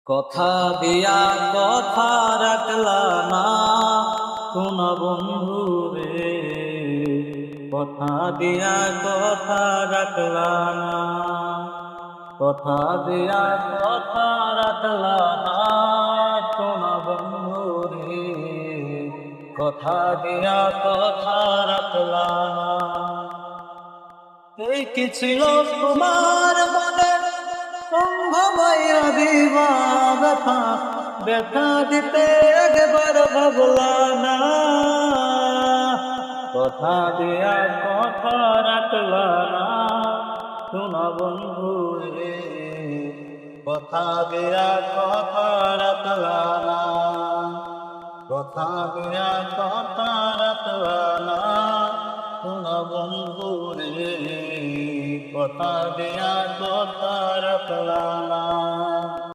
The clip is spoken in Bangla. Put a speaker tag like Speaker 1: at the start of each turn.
Speaker 1: কথা দিয়া কথা রাখলা না কোন বন্ধু রে, কথা দিয়া কথা রাখলা না, কথা দিয়া কথা রাখলা না কোন বন্ধু রে, কথা দিয়া কথা রাখলা না। এই কি ছিল তোমার মনে ভাবাইয়া দিবা ব্যথা, ব্যথা দিতে একবার ভাবলা না, কথা দিয়া কথা রাখলা না শোনা বন্ধু রে, কথা দিয়া কথা রাখলা না, কথা দিয়া কথা রাখলা না শোনা বন্ধু রে, কথা দিয়া কথা রাখলা না।